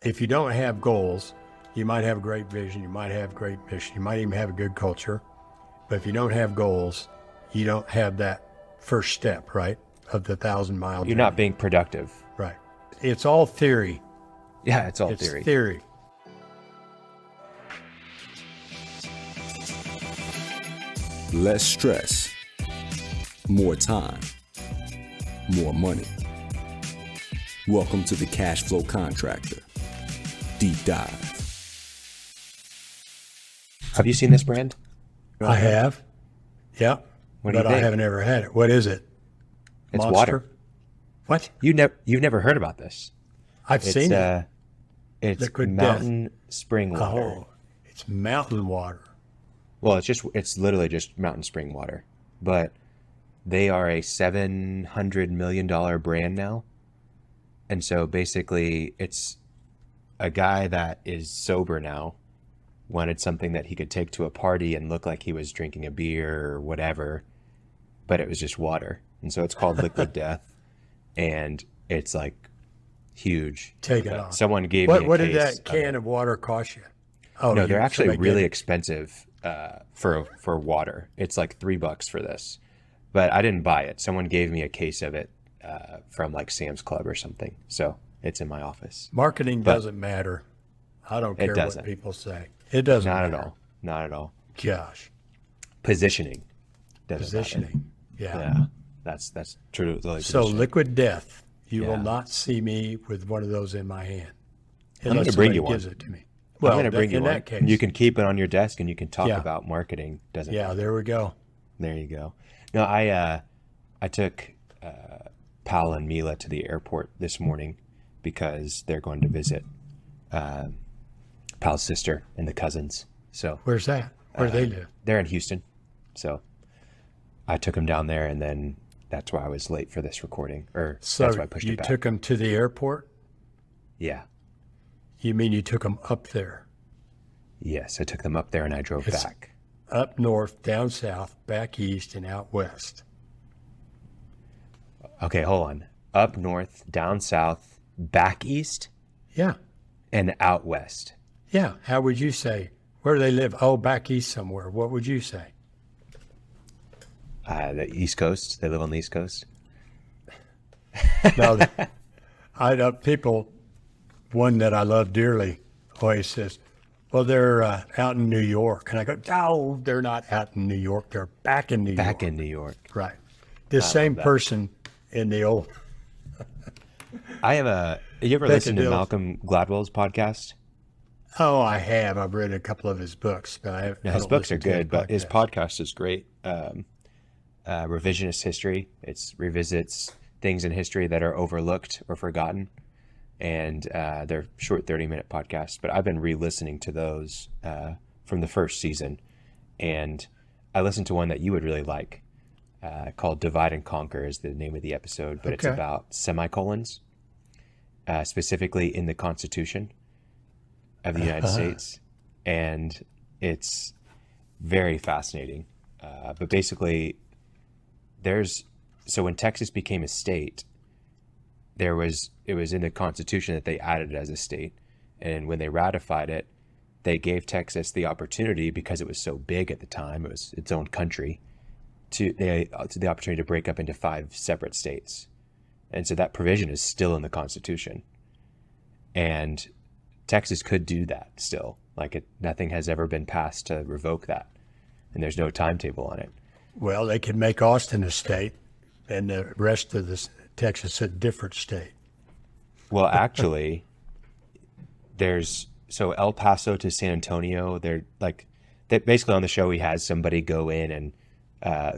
If you don't have goals, you might have a great vision, you might have great mission, you might even have a good culture. But if you don't have goals, you don't have that first step, right, of the 1,000-mile journey. You're not being productive. Right. It's all theory. Yeah, it's all It's theory. theory. Less stress, more time, more money. Welcome to the Cash Flow Contractor Deep Dive. Have you seen this brand? I have. Yeah. What do you but I think? haven't ever had it. What is it? It's Monster? water. What? You've never heard about this? I've seen it. It's Liquid mountain spring water. Oh, it's mountain water. Well, it's literally just mountain spring water, but they are a $700 million brand now. And so basically it's a guy that is sober now, wanted something that he could take to a party and look like he was drinking a beer or whatever, but it was just water. And so it's called Liquid Death, and it's like huge. Take it on. Someone gave me a What case did that can of water cost you? Oh, no, they're actually somebody really gave- expensive for water. It's like $3 for this, but I didn't buy it. Someone gave me a case of it from like Sam's Club or something. So it's in my office. Marketing But doesn't matter. I don't it care doesn't. what people say. It doesn't Not matter. at all. Not at all. Gosh. Positioning doesn't matter. Positioning. Yeah. Yeah, that's true. So Liquid Death. You will Yeah. not see me with one of those in my hand. I'm Unless gonna bring somebody you one. gives it to me. I'm going to bring you in one. that case. You can keep it on your desk and you can talk Yeah. about marketing. Doesn't Yeah, there we go. There you go. No, I took Pal and Mila to the airport this morning because they're going to visit Pal's sister and the cousins. So Where's that? Where do they live? they're in Houston. So I took them down there, and then that's why I was late for this recording. Or So that's why I pushed you it back. took them to the airport? Yeah. You mean you took them up there? Yes, I took them up there and I drove It's- back. Up north, down south, back east, and out west. Okay, hold on. Up north, down south, back east, Yeah. and out west. Yeah. How would you say? Where do they live? Oh, back east somewhere. What would you say? The East Coast. They live on the East Coast. No, I know people, one that I love dearly always says, well, they're out in New York. And I go, no, they're not out in New York. They're back in New York. Back in New York. Right. The same that. person in the old. I have you ever Back listened in to the- Malcolm Gladwell's podcast? Oh, I have. I've read a couple of his books, but I No, I his don't books are listen to good, but his podcasts. podcast is great. Revisionist history. It revisits things in history that are overlooked or forgotten. And they're short 30-minute podcasts. But I've been re-listening to those from the first season. And I listened to one that you would really like called Divide and Conquer is the name of the episode. But it's Okay. about semicolons, specifically in the Constitution of the United States. And it's very fascinating. But basically, so when Texas became a state, it was in the Constitution that they added it as a state. And when they ratified it, they gave Texas the opportunity, because it was so big at the time, it was its own country, to the opportunity to break up into 5 separate states. And so that provision is still in the Constitution. And Texas could do that still. Nothing has ever been passed to revoke that. And there's no timetable on it. Well, they could make Austin a state and the rest of Texas a different state. Well, actually, so El Paso to San Antonio, basically on the show, he has somebody go in and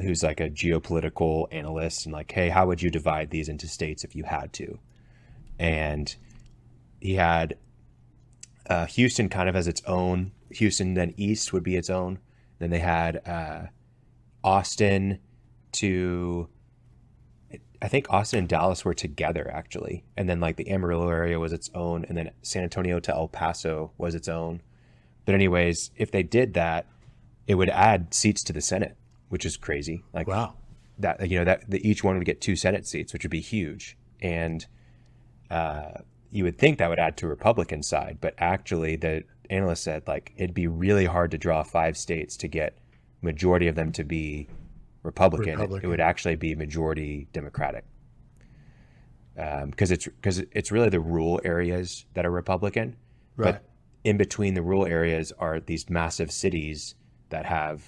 who's like a geopolitical analyst and like, hey, how would you divide these into states if you had to? And he had Houston kind of as its own. Houston then east would be its own. Then they had Austin to, I think Austin and Dallas were together actually. And then like the Amarillo area was its own. And then San Antonio to El Paso was its own. But anyways, if they did that, it would add seats to the Senate, which is crazy. Like Wow. that each one would get 2 Senate seats, which would be huge. And you would think that would add to Republican side, but actually the analyst said like it'd be really hard to draw 5 states to get majority of them to be Republican. It would actually be majority Democratic. Because it's really the rural areas that are Republican, Right. but in between the rural areas are these massive cities that have,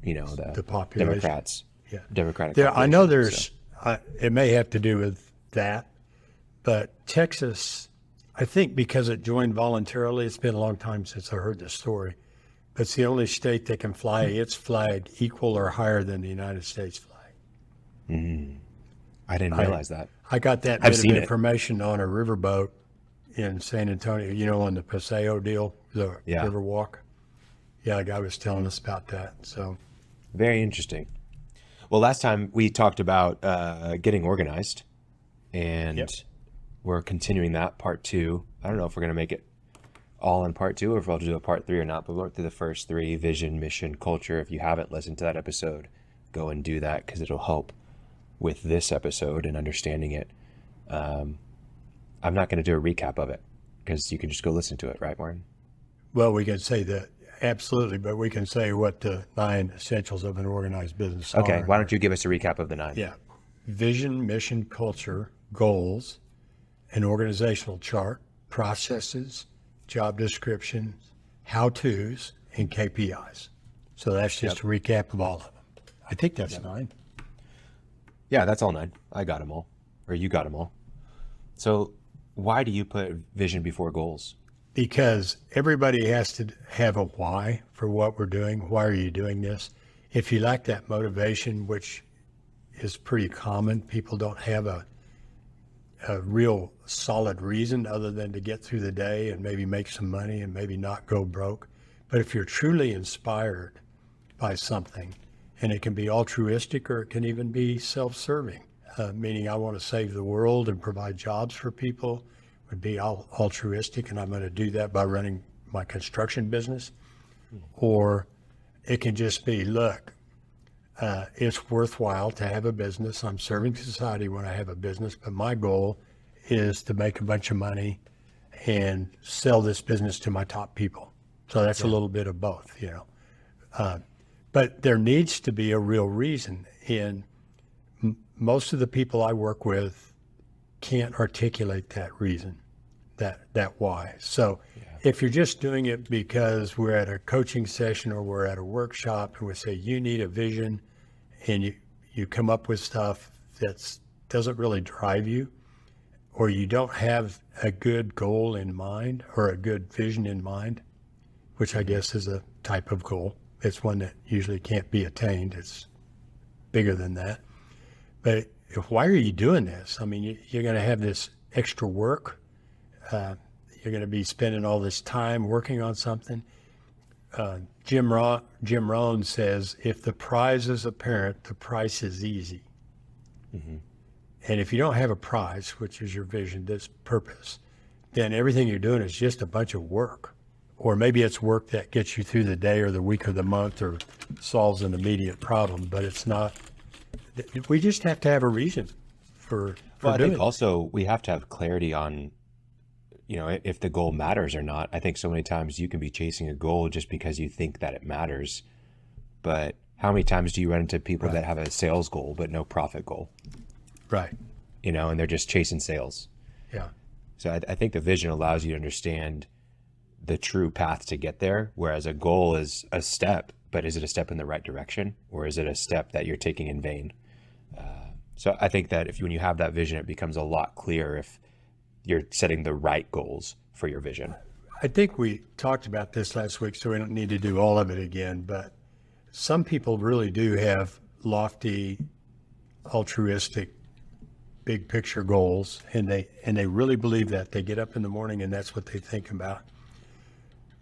the population. Democrats, Yeah. Democratic. I know population, it may have to do with that, but Texas, I think because it joined voluntarily, it's been a long time since I heard this story, but it's the only state that can fly its flag equal or higher than the United States flag. I didn't realize that. I got that I've bit of seen it. information on a riverboat in San Antonio, on the Paseo deal, the Yeah. river walk. Yeah, a guy was telling us about that. So, Very interesting. Well, last time we talked about getting organized, and Yep. we're continuing that part 2. I don't know if we're going to make it all in part 2 or if I'll do a part 3 or not, but we went through the first 3: vision, mission, culture. If you haven't listened to that episode, go and do that because it'll help with this episode and understanding it. I'm not going to do a recap of it because you can just go listen to it, right, Martin? well, we can say that absolutely, but we can say what the 9 essentials of an organized business are. Okay, why don't you give us a recap of the 9? Yeah. Vision, mission, culture, goals, an organizational chart, processes, job descriptions, how-tos, and KPIs. So that's just a recap of all of them. I think that's 9. Yeah, that's all 9. I got them all, or you got them all. So why do you put vision before goals? Because everybody has to have a why for what we're doing. Why are you doing this? If you lack that motivation, which is pretty common, people don't have a real solid reason other than to get through the day and maybe make some money and maybe not go broke. But if you're truly inspired by something, and it can be altruistic or it can even be self-serving, meaning I want to save the world and provide jobs for people, would be altruistic, and I'm going to do that by running my construction business. Or it can just be, look, it's worthwhile to have a business. I'm serving society when I have a business, but my goal is to make a bunch of money and sell this business to my top people. So that's a little bit of both, But there needs to be a real reason. And most of the people I work with can't articulate that reason, that why. So if you're just doing it because we're at a coaching session or we're at a workshop and we say you need a vision, and you come up with stuff that doesn't really drive you, or you don't have a good goal in mind or a good vision in mind, which I guess is a type of goal. It's one that usually can't be attained. It's bigger than that. But why are you doing this? I mean, you're going to have this extra work. You're going to be spending all this time working on something. Jim Rohn says, if the prize is apparent, the price is easy. Mm-hmm. And if you don't have a prize, which is your vision, this purpose, then everything you're doing is just a bunch of work. Or maybe it's work that gets you through the day or the week or the month or solves an immediate problem, but it's not. We just have to have a reason for Well, I doing think it. also we have to have clarity on, if the goal matters or not. I think so many times you can be chasing a goal just because you think that it matters. But how many times do you run into people that have a sales goal but no profit goal? Right. And they're just chasing sales. Yeah. So I think the vision allows you to understand the true path to get there, whereas a goal is a step, but is it a step in the right direction, or is it a step that you're taking in vain? So I think that when you have that vision, it becomes a lot clearer if you're setting the right goals for your vision. I think we talked about this last week, so we don't need to do all of it again, but some people really do have lofty, altruistic, big picture goals, and they really believe that. They get up in the morning and that's what they think about.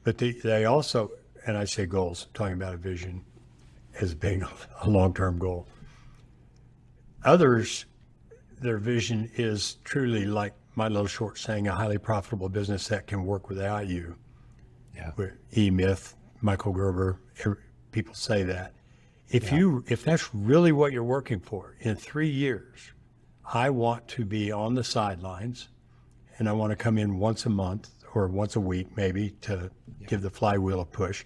But they also, and I say goals, I'm talking about a vision as being a long-term goal. Others, their vision is truly like my little short saying, a highly profitable business that can work without you. Yeah. E-Myth, Michael Gerber, people say that. If that's really what you're working for, in 3 years, I want to be on the sidelines and I want to come in once a month or once a week maybe to give the flywheel a push.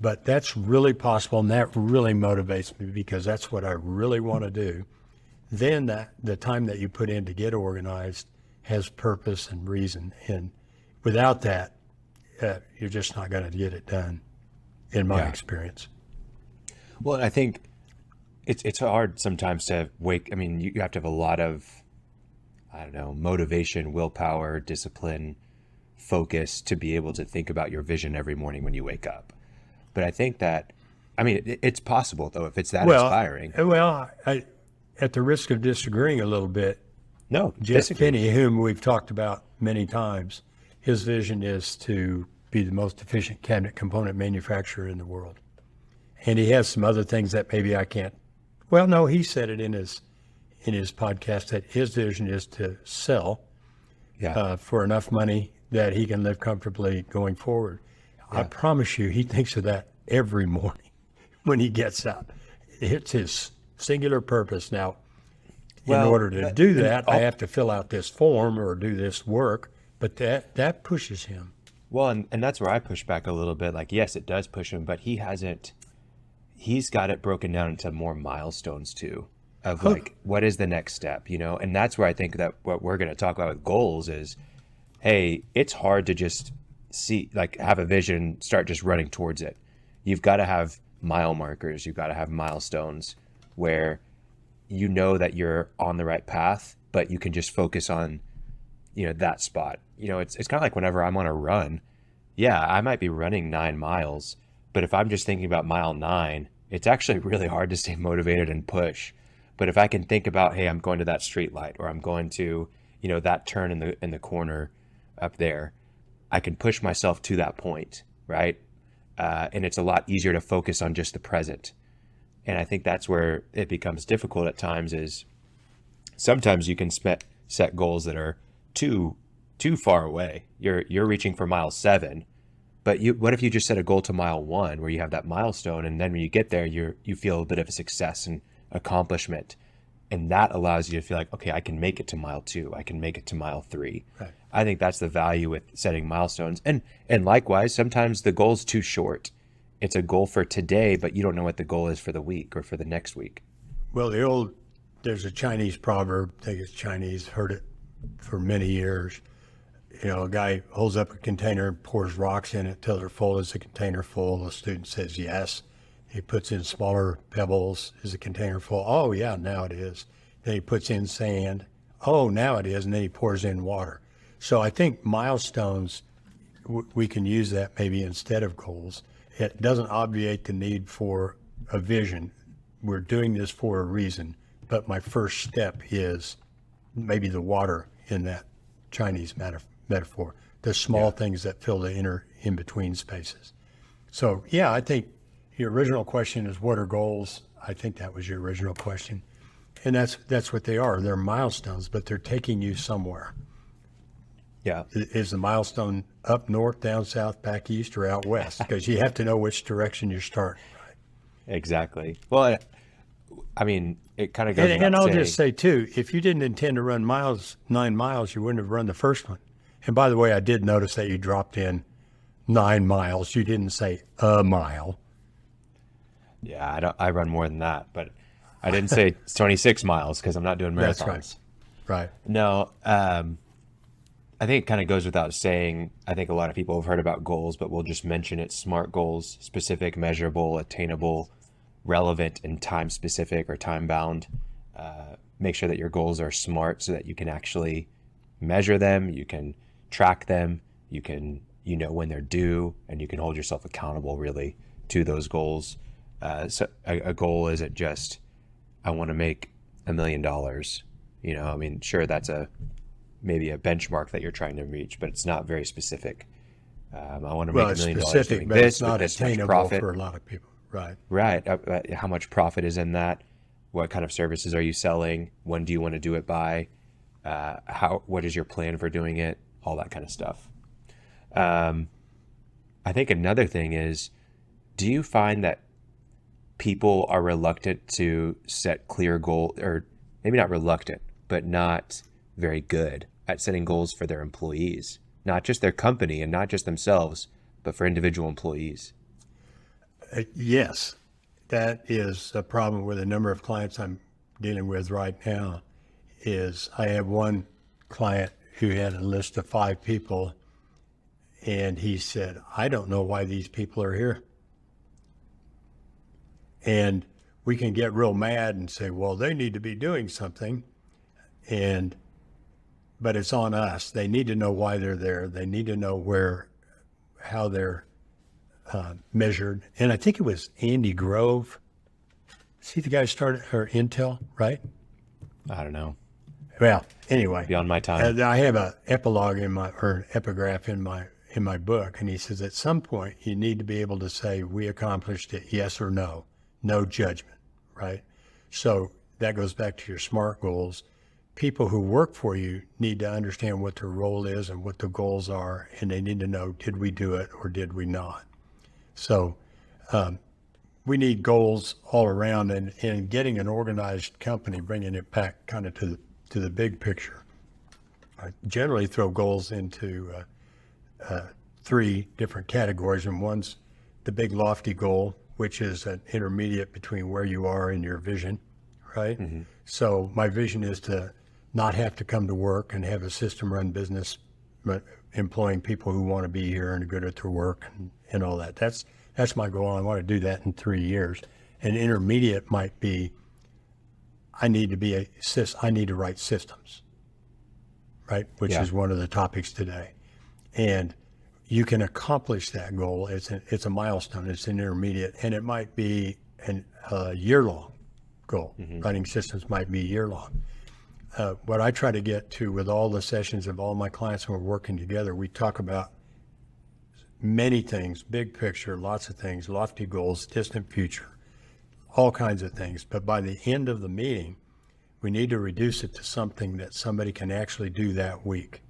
But that's really possible, and that really motivates me because that's what I really want to do. Then the time that you put in to get organized has purpose and reason. And without that, you're just not going to get it done, in my experience. Well, I think it's hard sometimes to wake. I mean, you have to have a lot of, I don't know, motivation, willpower, discipline, focus to be able to think about your vision every morning when you wake up. But I think that, I mean, it's possible though, if it's that inspiring. Well, at the risk of disagreeing a little bit, No, Jeff Finney, whom we've talked about many times, his vision is to be the most efficient cabinet component manufacturer in the world. And he has some other things that maybe I can't. Well, no, he said it in his podcast that his vision is to sell for enough money that he can live comfortably going forward. I promise you, he thinks of that every morning when he gets up. It's his singular purpose. Now, in order to do that, I have to fill out this form or do this work, but that pushes him. Well, and that's where I push back a little bit. Like, yes, it does push him, but he's got it broken down into more milestones too, of like, what is the next step, you know? And that's where I think that what we're going to talk about with goals is, hey, it's hard to just have a vision, start just running towards it. You've got to have mile markers. You've got to have milestones where you know that you're on the right path, but you can just focus on, that spot. It's kind of like whenever I'm on a run, I might be running 9 miles, but if I'm just thinking about mile 9, it's actually really hard to stay motivated and push. But if I can think about, hey, I'm going to that street light, or I'm going to, that turn in the corner up there, I can push myself to that point, right? And it's a lot easier to focus on just the present. And I think that's where it becomes difficult at times is sometimes you can set goals that are too far away. You're reaching for mile 7, but what if you just set a goal to mile 1 where you have that milestone, and then when you get there, you feel a bit of a success and accomplishment. And that allows you to feel like, okay, I can make it to mile 2. I can make it to mile 3. Right. I think that's the value with setting milestones. And likewise, sometimes the goal's too short. It's a goal for today, but you don't know what the goal is for the week or for the next week. Well, there's a Chinese proverb, I think it's Chinese, heard it for many years. A guy holds up a container, pours rocks in it till they're full. Is the container full? The student says yes. He puts in smaller pebbles. Is the container full? Oh, yeah, now it is. Then he puts in sand. Oh, now it is. And then he pours in water. So I think milestones, we can use that maybe instead of goals. It doesn't obviate the need for a vision. We're doing this for a reason. But my first step is maybe the water in that Chinese metaphor, the small things that fill the in-between spaces. So, I think your original question is, what are goals? I think that was your original question. And that's what they are. They're milestones, but they're taking you somewhere. Yeah. Is the milestone up north, down south, back east, or out west? Because you have to know which direction you're starting. Right? Exactly. Well, I mean, it kind of goes and I'll just say, too, if you didn't intend to run 9 miles, you wouldn't have run the first one. And by the way, I did notice that you dropped in 9 miles. You didn't say a mile. Yeah, I run more than that, but I didn't say 26 miles because I'm not doing marathons. That's right. No, I think it kind of goes without saying. I think a lot of people have heard about goals, but we'll just mention it. SMART goals: specific, measurable, attainable, relevant, and time specific or time bound. Make sure that your goals are SMART so that you can actually measure them, you can track them, you know when they're due, and you can hold yourself accountable really to those goals. So a goal isn't just, I want to make $1 million. I mean, sure, that's maybe a benchmark that you're trying to reach, but it's not very specific. I want to make $1 million doing but this, it's not attainable for a lot of people. Right. How much profit is in that? What kind of services are you selling? When do you want to do it by? What is your plan for doing it? All that kind of stuff. I think another thing is, do you find that people are reluctant to set clear goals, or maybe not reluctant, but not very good at setting goals for their employees, not just their company and not just themselves, but for individual employees. Yes, that is a problem with a number of clients I'm dealing with right now. Is I have one client who had a list of 5 people, and he said, I don't know why these people are here. And we can get real mad and say, well, they need to be doing something. But it's on us. They need to know why they're there. They need to know how they're measured. And I think it was Andy Grove. See the guy started, or Intel, right? I don't know. Well, anyway. Beyond my time. I have an epilogue or an epigraph in my book, and he says at some point you need to be able to say we accomplished it, yes or no, no judgment, right? So that goes back to your SMART goals. People who work for you need to understand what their role is and what the goals are, and they need to know, did we do it or did we not? So we need goals all around, and getting an organized company, bringing it back kind of to the big picture. I generally throw goals into 3 different categories, and one's the big lofty goal, which is an intermediate between where you are and your vision, right? Mm-hmm. So my vision is to not have to come to work and have a system-run business, employing people who want to be here and are good at their work and all that. That's my goal. I want to do that in 3 years. An intermediate might be, I need to write systems, right? Which is one of the topics today. And you can accomplish that goal. It's a milestone. It's an intermediate, and it might be a year-long goal. Mm-hmm. Writing systems might be year-long. What I try to get to with all the sessions of all my clients when we're working together, we talk about many things, big picture, lots of things, lofty goals, distant future, all kinds of things. But by the end of the meeting, we need to reduce it to something that somebody can actually do that week.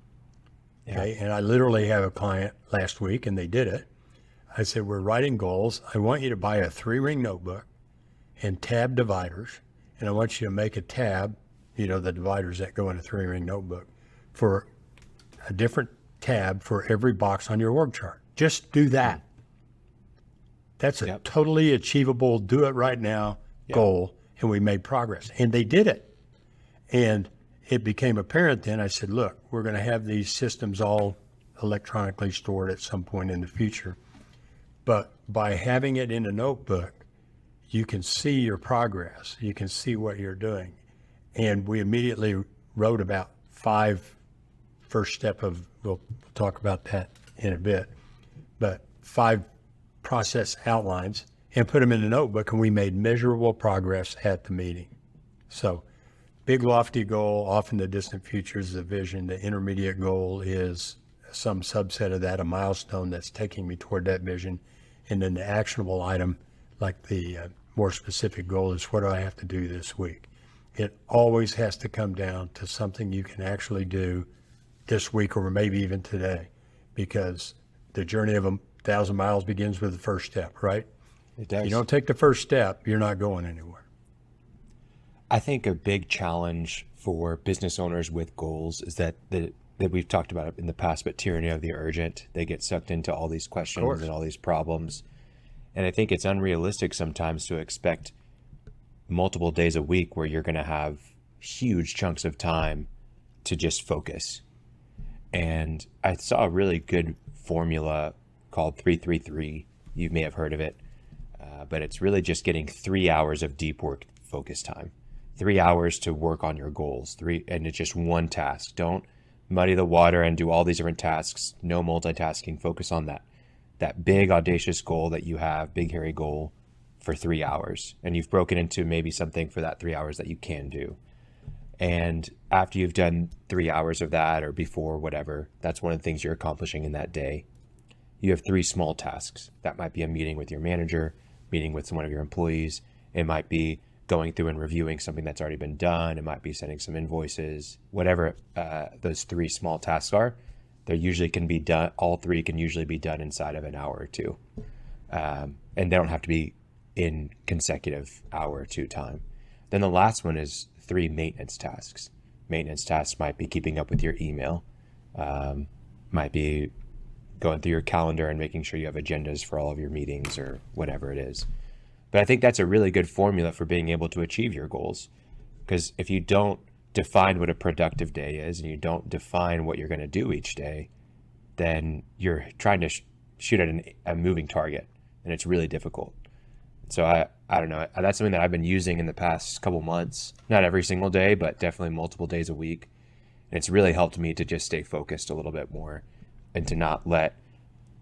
Okay. And I literally have a client last week, and they did it. I said, we're writing goals. I want you to buy a 3-ring notebook and tab dividers. And I want you to make a tab, the dividers that go in a 3-ring notebook, for a different tab for every box on your org chart. Just do that. That's a totally achievable, do it right now goal. And we made progress. And they did it. And it became apparent then. I said, look, we're going to have these systems all electronically stored at some point in the future. But by having it in a notebook, you can see your progress. You can see what you're doing. And we immediately wrote about 5 first step of, we'll talk about that in a bit, but 5 process outlines and put them in the notebook, and we made measurable progress at the meeting. So big lofty goal, often the distant future is the vision. The intermediate goal is some subset of that, a milestone that's taking me toward that vision. And then the actionable item, like the more specific goal, is what do I have to do this week? It always has to come down to something you can actually do this week or maybe even today, because the journey of 1,000 miles begins with the first step, right? It does. You don't take the first step, you're not going anywhere. I think a big challenge for business owners with goals is that we've talked about in the past, but tyranny of the urgent. They get sucked into all these questions and all these problems. And I think it's unrealistic sometimes to expect multiple days a week where you're going to have huge chunks of time to just focus. And I saw a really good formula called 333. You may have heard of it, but it's really just getting 3 hours of deep work focus time. 3 hours to work on your goals, and it's just one task. Don't muddy the water and do all these different tasks. No multitasking. Focus on that big audacious goal that you have, big hairy goal, for 3 hours. And you've broken into maybe something for that 3 hours that you can do. And after you've done 3 hours of that, or before, whatever, that's one of the things you're accomplishing in that day. You have 3 small tasks. That might be a meeting with your manager, meeting with one of your employees. It might be going through and reviewing something that's already been done. It might be sending some invoices, whatever those 3 small tasks are. They usually can be done. All 3 can usually be done inside of an hour or 2. And they don't have to be in consecutive hour or 2 time. Then the last one is 3 maintenance tasks. maintenance tasks might be keeping up with your email, might be going through your calendar and making sure you have agendas for all of your meetings or whatever it is. But I think that's a really good formula for being able to achieve your goals. Because if you don't define what a productive day is and you don't define what you're going to do each day, then you're trying to shoot at a moving target, and it's really difficult. So I don't know. That's something that I've been using in the past couple months, not every single day, but definitely multiple days a week. And it's really helped me to just stay focused a little bit more and to not let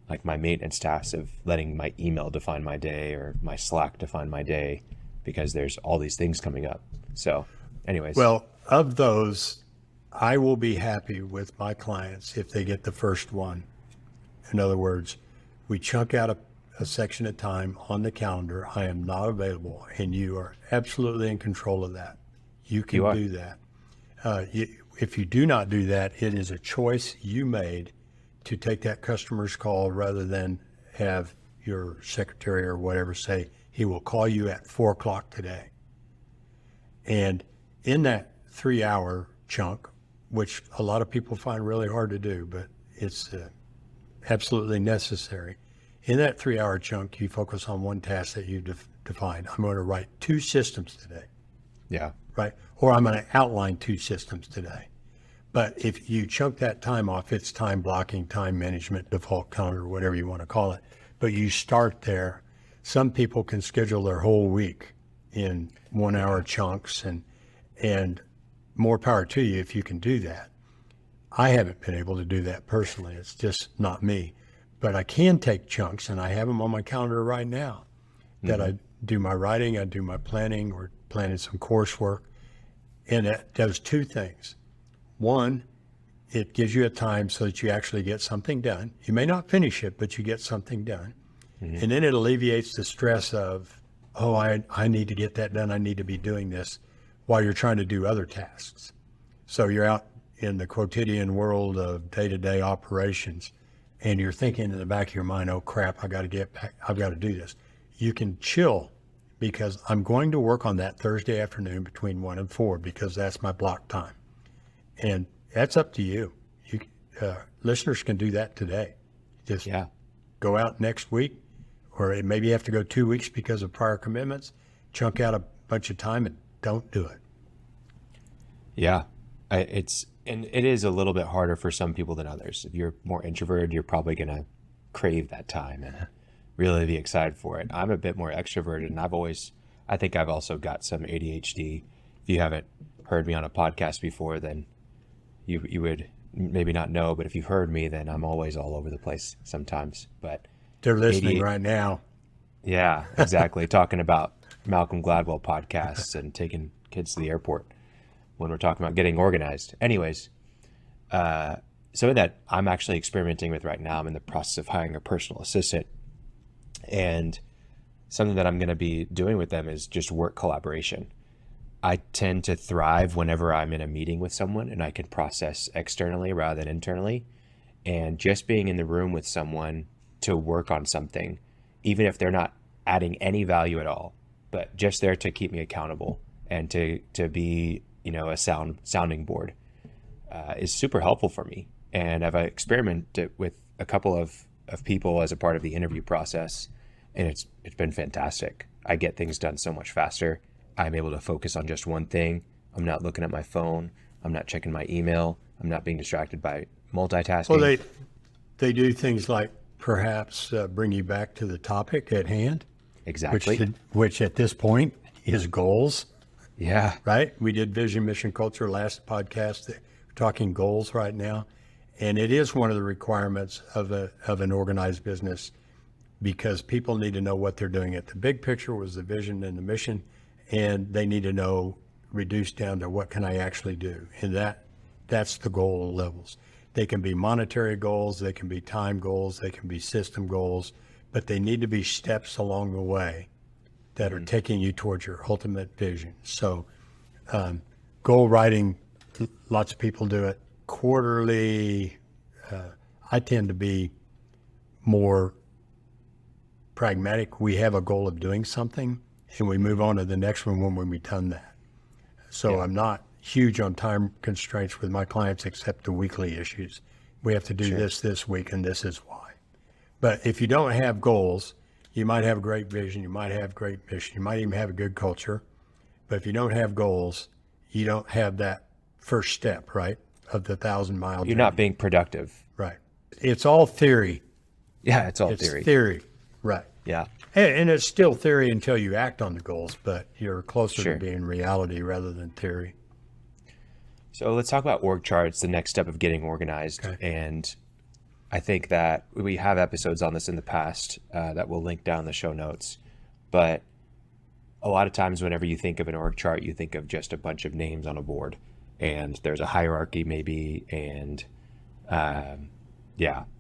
like my maintenance tasks of letting my email define my day or my Slack define my day, because there's all these things coming up. So anyways. Well, of those, I will be happy with my clients if they get the first one. In other words, we chunk out a section of time on the calendar. I am not available, and you are absolutely in control of that. You can do that. If you do not do that, it is a choice you made to take that customer's call rather than have your secretary or whatever say, he will call you at 4:00 today. And in that 3-hour chunk, which a lot of people find really hard to do, but it's absolutely necessary. In that 3-hour chunk, you focus on one task that you've defined. I'm going to write 2 systems today. Yeah. Right? Or I'm going to outline 2 systems today. But if you chunk that time off, it's time blocking, time management, default calendar, whatever you want to call it. But you start there. Some people can schedule their whole week in 1-hour chunks, and more power to you if you can do that. I haven't been able to do that personally. It's just not me. But I can take chunks, and I have them on my calendar right now, that I do my writing, I do my planning, or planning some coursework. And it does 2 things. One, it gives you a time so that you actually get something done. You may not finish it, but you get something done. And then it alleviates the stress of, oh, I need to get that done. I need to be doing this while you're trying to do other tasks. So you're out in the quotidian world of day-to-day operations, and you're thinking in the back of your mind, oh crap, I got to get back. I've got to do this. You can chill, because I'm going to work on that Thursday afternoon between 1 and 4, because that's my block time. And that's up to you. You listeners can do that today. Just go out next week, or maybe you have to go 2 weeks because of prior commitments, chunk out a bunch of time and don't do it. Yeah. It is a little bit harder for some people than others. If you're more introverted, you're probably going to crave that time and really be excited for it. I'm a bit more extroverted, and I think I've also got some ADHD. If you haven't heard me on a podcast before, then you would maybe not know, but if you've heard me, then I'm always all over the place sometimes. But they're listening right now. Yeah, exactly. Talking about Malcolm Gladwell podcasts and taking kids to the airport when we're talking about getting organized. Anyways, so that I'm actually experimenting with right now. I'm in the process of hiring a personal assistant, and something that I'm going to be doing with them is just work collaboration. I tend to thrive whenever I'm in a meeting with someone and I can process externally rather than internally. And just being in the room with someone to work on something, even if they're not adding any value at all, but just there to keep me accountable and to be, a sounding board, is super helpful for me. And I've experimented with a couple of people as a part of the interview process, and it's been fantastic. I get things done so much faster. I'm able to focus on just one thing. I'm not looking at my phone. I'm not checking my email. I'm not being distracted by multitasking. Well, they do things like perhaps bring you back to the topic at hand. Exactly. Which at this point is goals. Yeah. Right? We did vision, mission, culture last podcast. We're talking goals right now. And it is one of the requirements of an organized business, because people need to know what they're doing. At the big picture was the vision and the mission, and they need to know, reduced down to what can I actually do? And that's the goal levels. They can be monetary goals, they can be time goals, they can be system goals, but they need to be steps along the way that are taking you towards your ultimate vision. So goal writing, lots of people do it quarterly. I tend to be more pragmatic. We have a goal of doing something, and we move on to the next one when we've done that. So I'm not huge on time constraints with my clients, except the weekly issues. We have to do this week, and this is why. But if you don't have goals, you might have a great vision, you might have great mission, you might even have a good culture. But if you don't have goals, you don't have that first step, right, of the 1,000-mile journey. You're not being productive. Right. It's all theory. Yeah, it's all It's theory. theory. Right. Yeah. And it's still theory until you act on the goals, but you're closer Sure. to being reality rather than theory. So let's talk about org charts, the next step of getting organized. Okay. And I think that we have episodes on this in the past that we'll link down in the show notes. But a lot of times whenever you think of an org chart, you think of just a bunch of names on a board. And there's a hierarchy maybe, and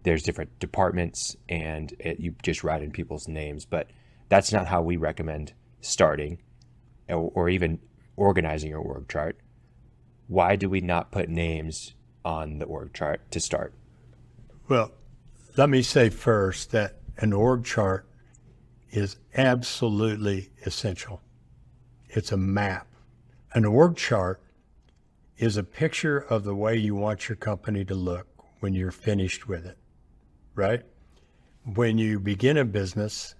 there's different departments, and you just write in people's names. But that's not how we recommend starting or even organizing your org chart. Why do we not put names on the org chart to start? Well, let me say first that an org chart is absolutely essential. It's a map. An org chart is a picture of the way you want your company to look when you're finished with it, right? When you begin a business,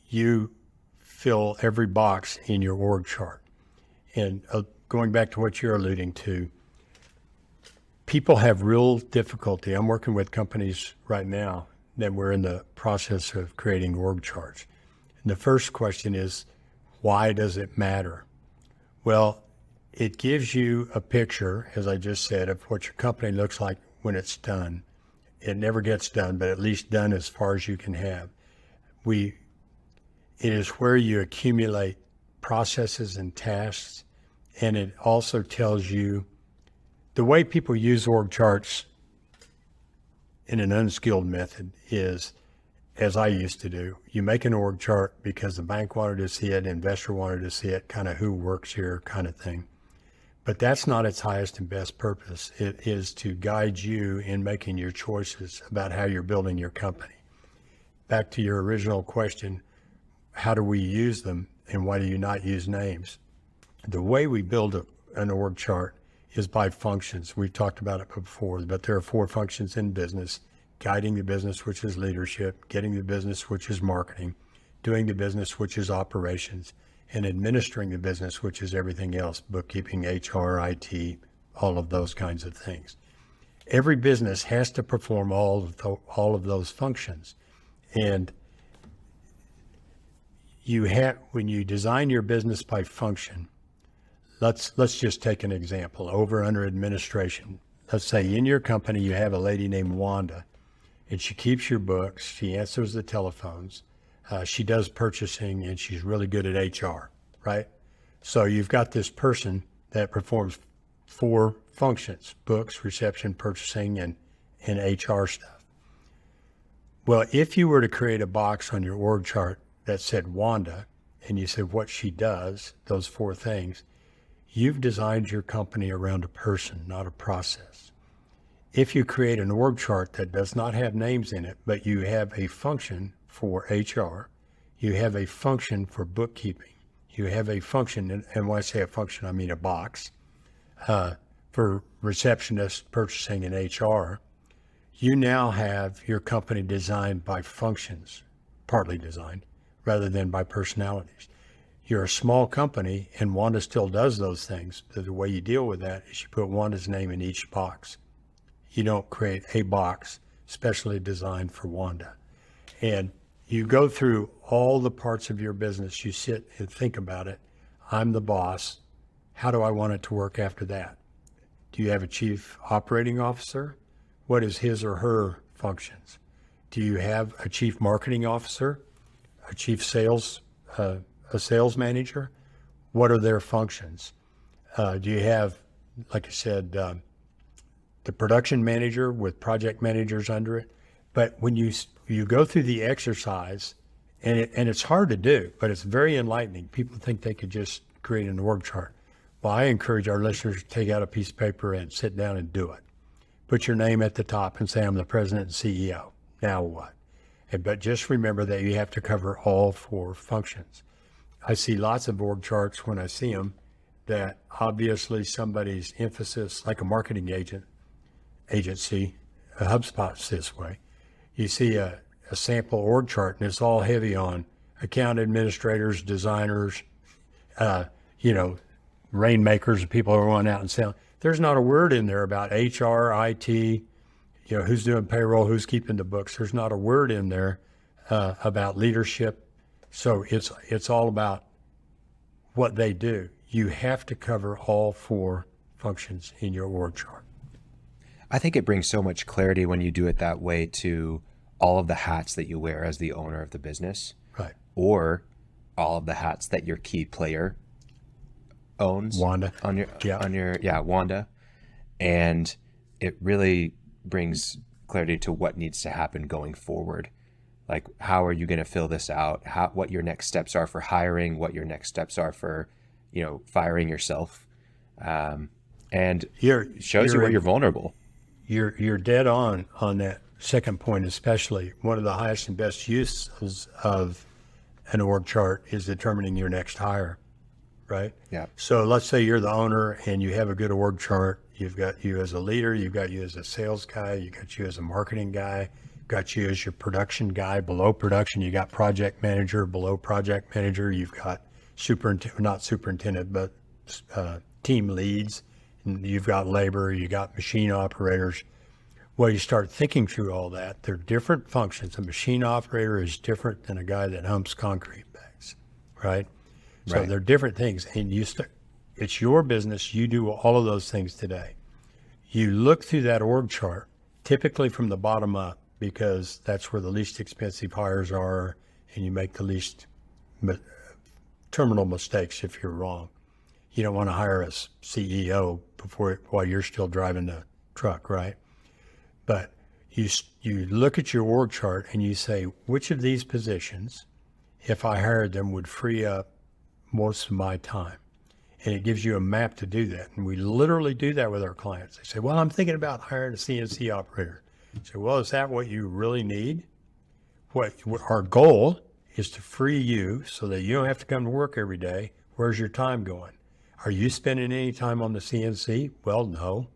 you fill every box in your org chart. And going back to what you're alluding to, people have real difficulty. I'm working with companies right now that we're in the process of creating org charts. And the first question is, why does it matter? Well, it gives you a picture, as I just said, of what your company looks like when it's done. It never gets done, but at least done as far as you can have. It is where you accumulate processes and tasks, and it also tells you the way people use org charts in an unskilled method is, as I used to do, you make an org chart because the bank wanted to see it, investor wanted to see it, kind of who works here kind of thing. But that's not its highest and best purpose. It is to guide you in making your choices about how you're building your company. Back to your original question, how do we use them and why do you not use names? The way we build an org chart is by functions. We've talked about it before, but there are 4 functions in business: guiding the business, which is leadership; getting the business, which is marketing; doing the business, which is operations; and administering the business, which is everything else: bookkeeping, HR, IT, all of those kinds of things. Every business has to perform all of those functions. And when you design your business by function, let's just take an example. Over under administration. Let's say in your company you have a lady named Wanda, and she keeps your books, she answers the telephones, she does purchasing, and she's really good at HR, right? So you've got this person that performs 4 functions: books, reception, purchasing, and HR stuff. Well, if you were to create a box on your org chart that said Wanda, and you said what she does, those 4 things, you've designed your company around a person, not a process. If you create an org chart that does not have names in it, but you have a function for HR, you have a function for bookkeeping, you have a function, and when I say a function, I mean a box, for receptionist, purchasing, and HR, you now have your company designed by functions, partly designed, rather than by personalities. You're a small company, and Wanda still does those things. But the way you deal with that is you put Wanda's name in each box. You don't create a box specially designed for Wanda. And you go through all the parts of your business. You sit and think about it. I'm the boss. How do I want it to work after that? Do you have a chief operating officer? What is his or her functions? Do you have a chief marketing officer, a chief sales, a sales manager? What are their functions? Do you have, like I said, the production manager with project managers under it? But when you go through the exercise, and it's hard to do, but it's very enlightening. People think they could just create an org chart. Well, I encourage our listeners to take out a piece of paper and sit down and do it. Put your name at the top and say, I'm the president and CEO. Now what? But just remember that you have to cover all 4 functions. I see lots of org charts when I see them that obviously somebody's emphasis, like a marketing agency, a HubSpot's this way. You see a sample org chart and it's all heavy on account administrators, designers, rainmakers, people who are going out and selling. There's not a word in there about HR, IT, who's doing payroll, who's keeping the books. There's not a word in there about leadership. So it's all about what they do. You have to cover all 4 functions in your org chart. I think it brings so much clarity when you do it that way to all of the hats that you wear as the owner of the business. Right. Or all of the hats that your key player owns. Wanda. Wanda. And it really brings clarity to what needs to happen going forward. Like, how are you going to fill this out? What your next steps are for hiring, what your next steps are for, firing yourself. And shows you where you're vulnerable. You're dead on that second point, especially. One of the highest and best uses of an org chart is determining your next hire, right? Yeah. So let's say you're the owner and you have a good org chart. You've got you as a leader, you've got you as a sales guy, you got you as a marketing guy, got you as your production guy. Below production, you got project manager. Below project manager, you've got not superintendent, but team leads. And you've got labor, you got machine operators. Well, you start thinking through all that. They're different functions. A machine operator is different than a guy that humps concrete bags, right? So Right. they're different things. And it's your business. You do all of those things today. You look through that org chart, typically from the bottom up, because that's where the least expensive hires are, and you make the least terminal mistakes if you're wrong. You don't want to hire a CEO while you're still driving the truck, right? But you look at your org chart and you say, which of these positions, if I hired them, would free up most of my time? And it gives you a map to do that. And we literally do that with our clients. They say, well, I'm thinking about hiring a CNC operator. I say, well, is that what you really need? What our goal is to free you so that you don't have to come to work every day. Where's your time going? Are you spending any time on the CNC? Well, no.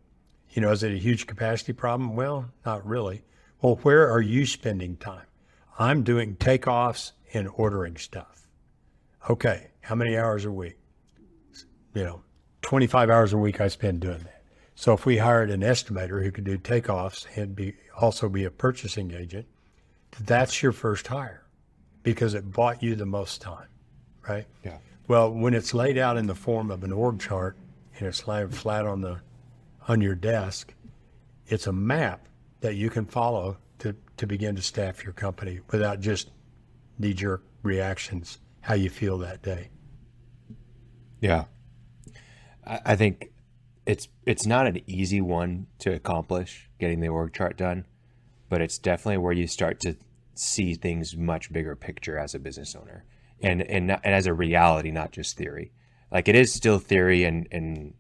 Is it a huge capacity problem? Well, not really. Well, where are you spending time? I'm doing takeoffs and ordering stuff. Okay, how many hours a week? 25 hours a week I spend doing that. So if we hired an estimator who could do takeoffs and also be a purchasing agent, that's your first hire because it bought you the most time, right? Yeah. Well, when it's laid out in the form of an org chart and it's laid flat on your desk, it's a map that you can follow to begin to staff your company without just knee-jerk reactions, how you feel that day. Yeah. I think it's not an easy one to accomplish, getting the org chart done, but it's definitely where you start to see things much bigger picture as a business owner and as a reality, not just theory. Like, it is still theory and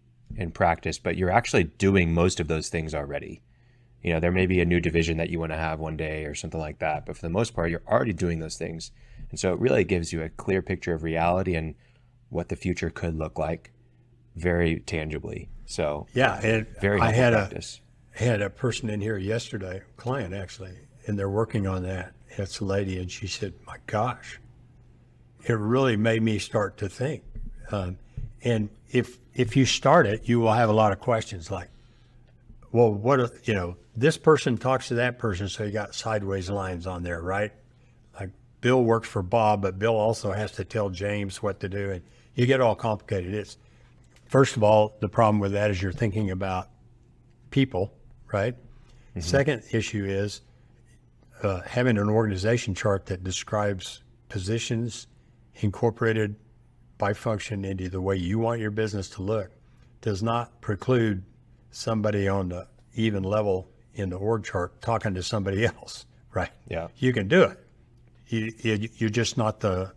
practice, but you're actually doing most of those things already. There may be a new division that you want to have one day or something like that, but for the most part, you're already doing those things. And so it really gives you a clear picture of reality and what the future could look like very tangibly. So yeah, and very I practice. had a person in here yesterday, a client actually, and they're working on that. It's a lady, and she said, my gosh, it really made me start to think. And if you start it, you will have a lot of questions like, well, this person talks to that person, so you got sideways lines on there, right? Like, Bill works for Bob, but Bill also has to tell James what to do, and you get all complicated. First of all, the problem with that is you're thinking about people, right? Mm-hmm. Second issue is having an organization chart that describes positions incorporated by function into the way you want your business to look does not preclude somebody on the even level in the org chart talking to somebody else, right? Yeah. You can do it. You're just not the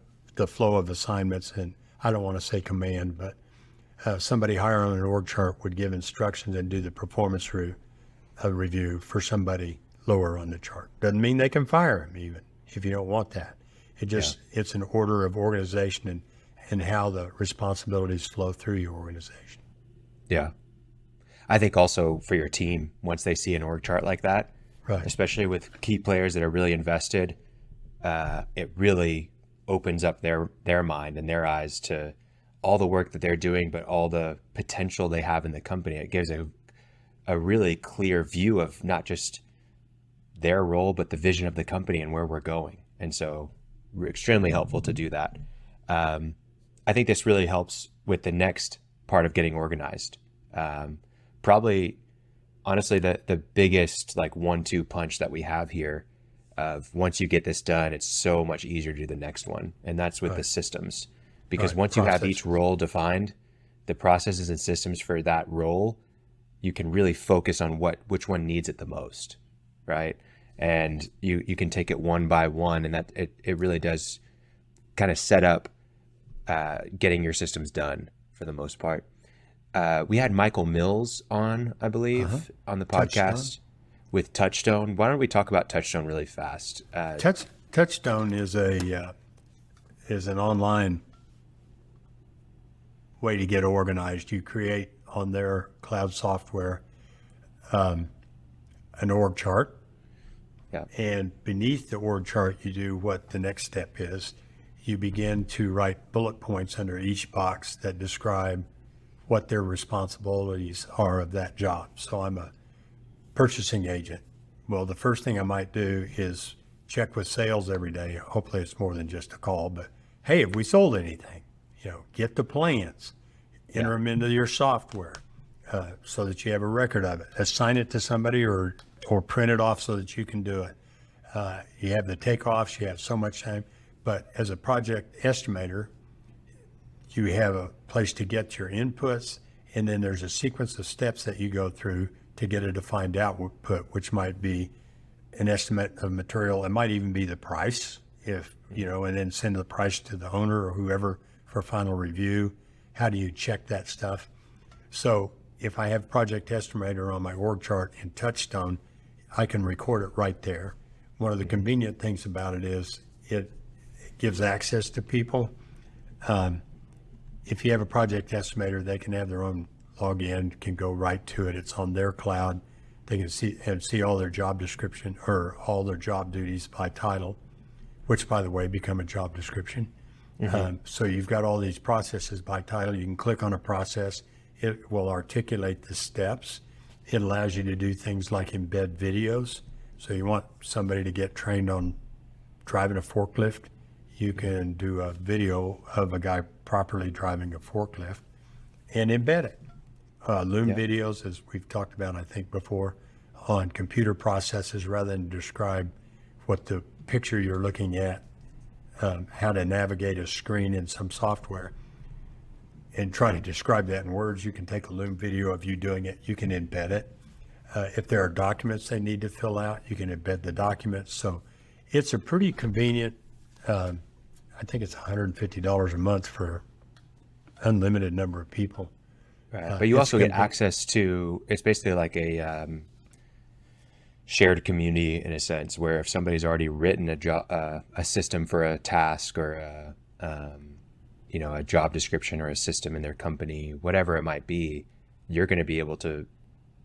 flow of assignments, and I don't want to say command, but somebody higher on an org chart would give instructions and do the performance review for somebody lower on the chart. Doesn't mean they can fire him even if you don't want that. It's an order of organization and how the responsibilities flow through your organization. Yeah. I think also for your team, once they see an org chart like that, Right. especially with key players that are really invested, it really opens up their mind and their eyes to all the work that they're doing, but all the potential they have in the company. It gives a really clear view of not just their role, but the vision of the company and where we're going. And so extremely helpful to do that. I think this really helps with the next part of getting organized. Probably, honestly, the biggest like 1-2 punch that we have here of once you get this done, it's so much easier to do the next one. And that's with the systems. Because once you have each role defined, the processes and systems for that role, you can really focus on which one needs it the most, right? And you can take it one by one, and that it really does kind of set up getting your systems done for the most part. We had Michael Mills on, I believe, on the podcast with TouchStone. Why don't we talk about TouchStone really fast? TouchStone is an online way to get organized. You create on their cloud software an org chart. Yeah. And beneath the org chart, you do what the next step is. You begin to write bullet points under each box that describe what their responsibilities are of that job. So I'm a purchasing agent. Well, the first thing I might do is check with sales every day. Hopefully it's more than just a call, but hey, have we sold anything? Get the plans, enter them into your software so that you have a record of it. Assign it to somebody or print it off so that you can do it. You have the takeoffs, you have so much time, but as a project estimator, you have a place to get your inputs, and then there's a sequence of steps that you go through to get a defined output, which might be an estimate of material. It might even be the price, and then send the price to the owner or whoever for final review. How do you check that stuff? So if I have project estimator on my org chart in TouchStone, I can record it right there. One of the convenient things about it is it gives access to people. If you have a project estimator, they can have their own login, can go right to it. It's on their cloud. They can see all their job description or all their job duties by title, which, by the way, become a job description. So you've got all these processes by title. You can click on a process. It will articulate the steps. It allows you to do things like embed videos. So you want somebody to get trained on driving a forklift, you can do a video of a guy properly driving a forklift and embed it. Loom videos, as we've talked about, I think before, on computer processes rather than describe what the picture you're looking at, how to navigate a screen in some software and try to describe that in words. You can take a Loom video of you doing it. You can embed it. If there are documents they need to fill out, you can embed the documents. So it's a pretty convenient, I think it's $150 a month for unlimited number of people. Right. But you also get access to, it's basically like a shared community in a sense, where if somebody's already written a system for a task or a job description or a system in their company, whatever it might be, you're going to be able to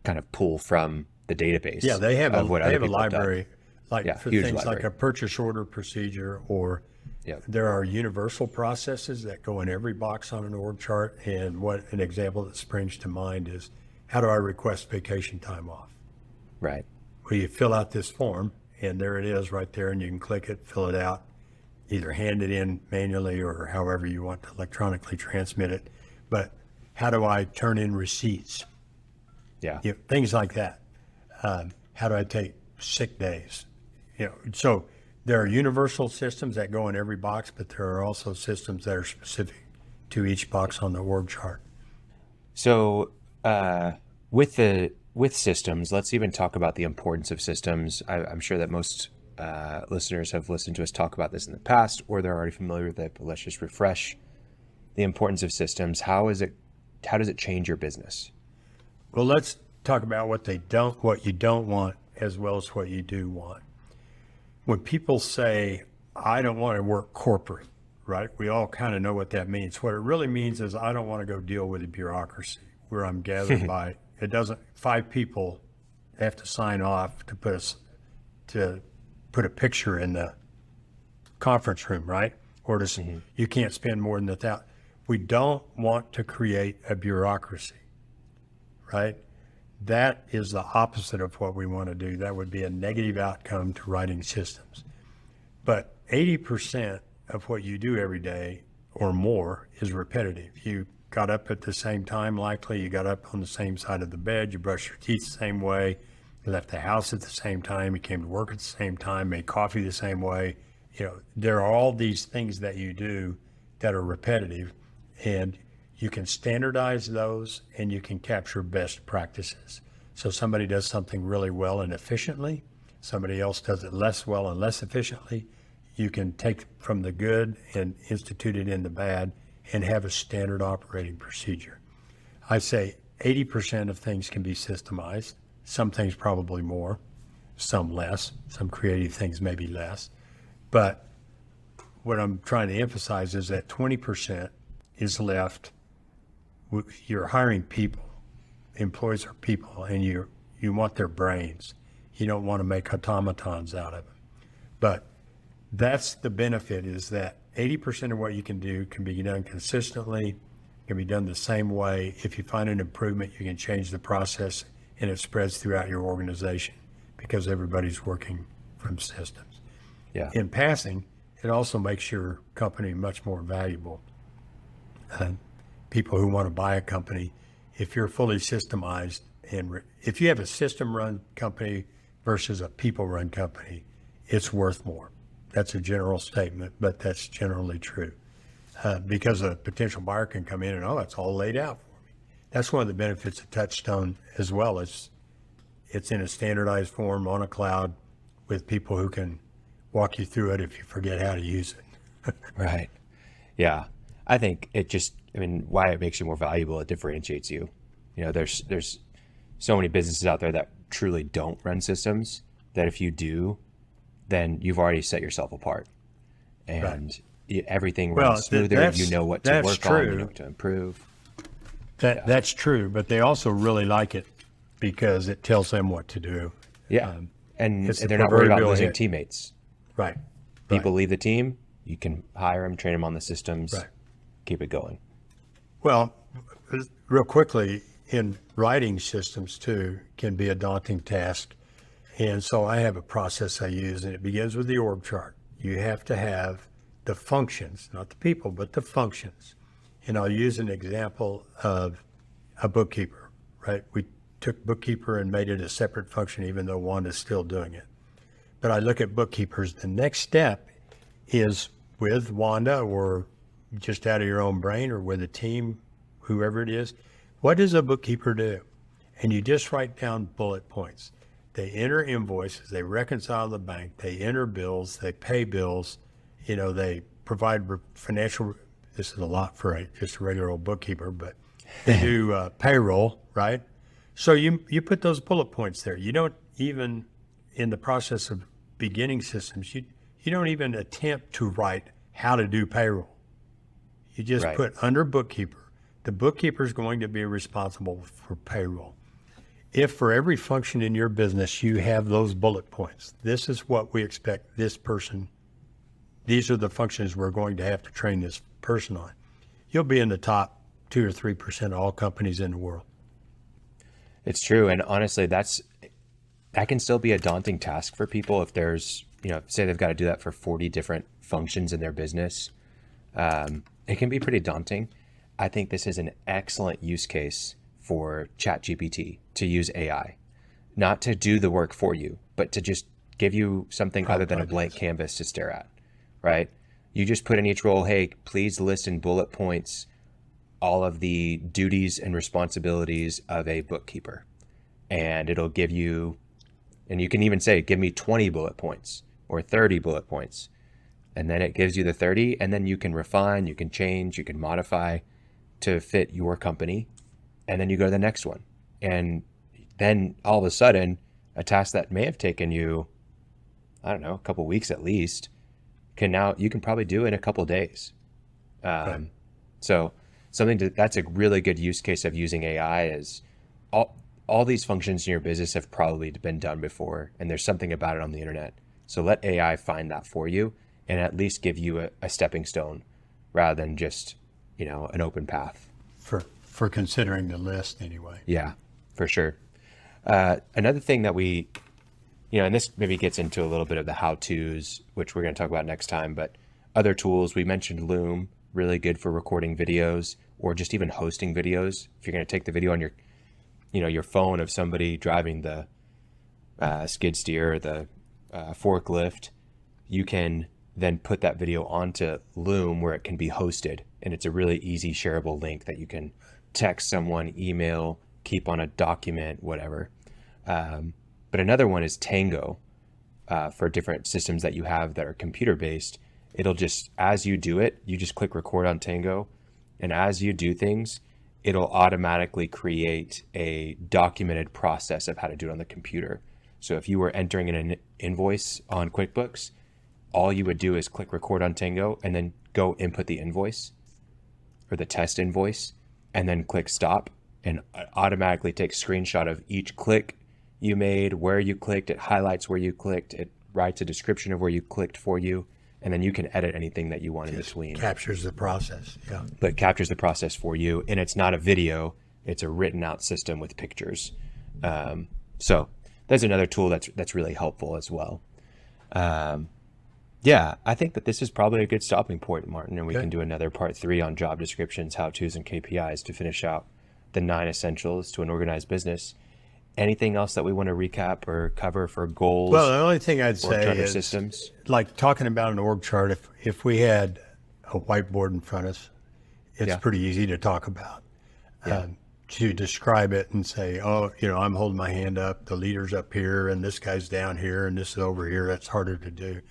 kind of pull from the database. Yeah, they have a library, for things library. like a purchase order procedure, or there are universal processes that go in every box on an org chart. And what an example that springs to mind is, how do I request vacation time off? Right. Well, you fill out this form, and there it is right there, and you can click it, fill it out, either hand it in manually or however you want to electronically transmit it. But how do I turn in receipts? Yeah. Things like that. How do I take sick days? So there are universal systems that go in every box, but there are also systems that are specific to each box on the org chart. So with systems, let's even talk about the importance of systems. I'm sure that most listeners have listened to us talk about this in the past, or they're already familiar with it, but let's just refresh the importance of systems. How does it change your business? Well, let's talk about what you don't want, as well as what you do want. When people say, I don't want to work corporate, right? We all kind of know what that means. What it really means is I don't want to go deal with the bureaucracy where I'm gathered by, it doesn't, 5 people have to sign off to put a picture in the conference room, right? Or to, you can't spend more than 1,000. We don't want to create a bureaucracy, right? That is the opposite of what we want to do. That would be a negative outcome to writing systems. But 80% of what you do every day or more is repetitive. You got up at the same time, likely you got up on the same side of the bed, you brushed your teeth the same way, you left the house at the same time, you came to work at the same time, made coffee the same way. You know, there are all these things that you do that are repetitive, and you can standardize those and you can capture best practices. So somebody does something really well and efficiently, somebody else does it less well and less efficiently. You can take from the good and institute it in the bad and have a standard operating procedure. I say 80% of things can be systemized, some things probably more, some less, some creative things maybe less. But what I'm trying to emphasize is that 20% is left. You're hiring people, employees are people, and you want their brains. You don't want to make automatons out of them. But that's the benefit, is that 80% of what you can do can be done consistently, can be done the same way. If you find an improvement, you can change the process and it spreads throughout your organization because everybody's working from systems. Yeah. In passing, it also makes your company much more valuable. People who want to buy a company, if you're fully systemized, and if you have a system-run company versus a people-run company, it's worth more. That's a general statement, but that's generally true. Because a potential buyer can come in and, oh, it's all laid out for me. That's one of the benefits of TouchStone as well. It's in a standardized form on a cloud with people who can walk you through it if you forget how to use it. Right. Yeah. I think why it makes you more valuable, it differentiates you. You know, there's so many businesses out there that truly don't run systems that if you do, then you've already set yourself apart. And everything runs smoother. You know what to work on, you know what to improve. That's true, but they also really like it because it tells them what to do. Yeah. And they're not worried about losing teammates. Right. People leave the team, you can hire them, train them on the systems, keep it going. Well, real quickly, in writing systems too can be a daunting task. And so I have a process I use, and it begins with the org chart. You have to have the functions, not the people, but the functions. And I'll use an example of a bookkeeper, right? We took bookkeeper and made it a separate function, even though Wanda's still doing it. But I look at bookkeepers. The next step is with Wanda, or just out of your own brain, or with a team, whoever it is. What does a bookkeeper do? And you just write down bullet points. They enter invoices, they reconcile the bank, they enter bills, they pay bills, you know, they provide financial, this is a lot for just a regular old bookkeeper, but they do payroll, right? So you put those bullet points there. You don't even, in the process of beginning systems, you don't even attempt to write how to do payroll. You just put under bookkeeper. The bookkeeper is going to be responsible for payroll. If for every function in your business you have those bullet points, this is what we expect this person, these are the functions we're going to have to train this person on, you'll be in the top 2 or 3% of all companies in the world. It's true. And honestly, that can still be a daunting task for people if there's, say they've got to do that for 40 different functions in their business. It can be pretty daunting. I think this is an excellent use case for ChatGPT, to use AI, not to do the work for you, but to just give you something other than a blank canvas to stare at, right? You just put in each role, hey, please list in bullet points all of the duties and responsibilities of a bookkeeper. And it'll give you, and you can even say, give me 20 bullet points or 30 bullet points. And then it gives you the 30, and then you can refine, you can change, you can modify to fit your company. And then you go to the next one. And then all of a sudden, a task that may have taken you, I don't know, a couple of weeks at least, you can probably do in a couple of days. Right. So that's a really good use case of using AI is all these functions in your business have probably been done before, and there's something about it on the internet. So let AI find that for you and at least give you a stepping stone rather than just, an open path. For considering the list anyway. Yeah, for sure. Another thing that we, and this maybe gets into a little bit of the how-tos, which we're going to talk about next time, but other tools, we mentioned Loom, really good for recording videos or just even hosting videos. If you're going to take the video on your phone of somebody driving the skid steer or the forklift, you can then put that video onto Loom where it can be hosted. And it's a really easy shareable link that you can text someone, email, keep on a document, whatever. But another one is Tango for different systems that you have that are computer based. It'll just, as you do it, you just click record on Tango. And as you do things, it'll automatically create a documented process of how to do it on the computer. So if you were entering an invoice on QuickBooks, all you would do is click record on Tango and then go input the invoice or the test invoice and then click stop, and it automatically takes a screenshot of each click you made, where you clicked, it highlights where you clicked, it writes a description of where you clicked for you, and then you can edit anything that you want in between. Captures the process, yeah. But it captures the process for you, and it's not a video, it's a written out system with pictures. So that's another tool that's really helpful as well. Yeah, I think that this is probably a good stopping point, Martin, and we can do another part 3 on job descriptions, how-tos, and KPIs to finish out the 9 essentials to an organized business. Anything else that we want to recap or cover for goals? Well, the only thing I'd say is, systems? like talking about an org chart, if we had a whiteboard in front of us, it's pretty easy to talk about. To describe it and say, I'm holding my hand up, the leader's up here, and this guy's down here, and this is over here, that's harder to do.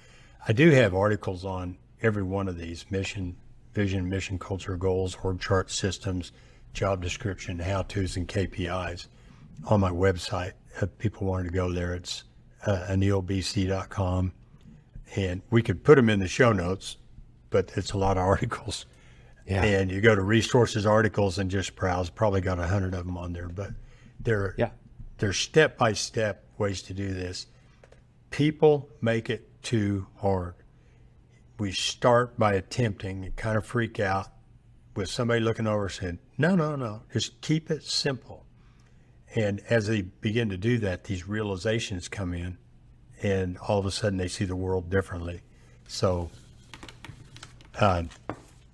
I do have articles on every one of these: mission, vision, mission, culture, goals, org chart, systems, job description, how-tos, and KPIs on my website. If people wanted to go there, it's anilbc.com. And we could put them in the show notes, but it's a lot of articles. Yeah. And you go to resources, articles, and just browse. Probably got 100 of them on there, but they're step-by-step ways to do this. People make it too hard. We start by attempting and kind of freak out with somebody looking over saying, no, just keep it simple. And as they begin to do that, these realizations come in, and all of a sudden they see the world differently. So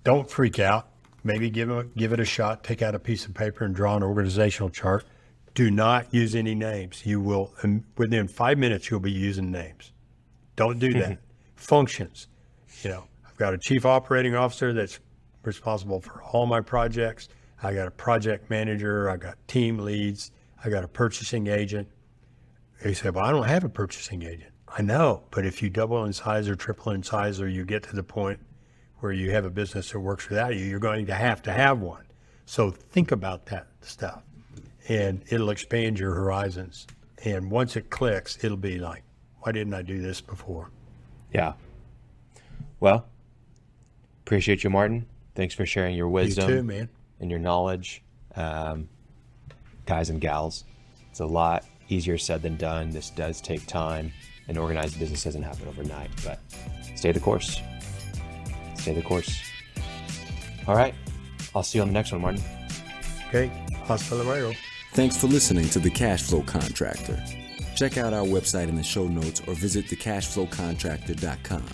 don't freak out. Maybe give it a shot. Take out a piece of paper and draw an organizational chart. Do not use any names. You will, within 5 minutes, you'll be using names. Don't do that. Functions. I've got a chief operating officer that's responsible for all my projects. I got a project manager. I got team leads. I got a purchasing agent. They say, well, I don't have a purchasing agent. I know, but if you double in size or triple in size, or you get to the point where you have a business that works without you, you're going to have one. So think about that stuff, and it'll expand your horizons. And once it clicks, it'll be like, why didn't I do this before? Yeah. Well, appreciate you, Martin. Thanks for sharing your wisdom. You too, man. And your knowledge. Guys and gals, it's a lot easier said than done. This does take time. An organized business doesn't happen overnight, but stay the course. Stay the course. All right. I'll see you on the next one, Martin. Okay. Hasta luego. Thanks for listening to The Cashflow Contractor. Check out our website in the show notes or visit thecashflowcontractor.com.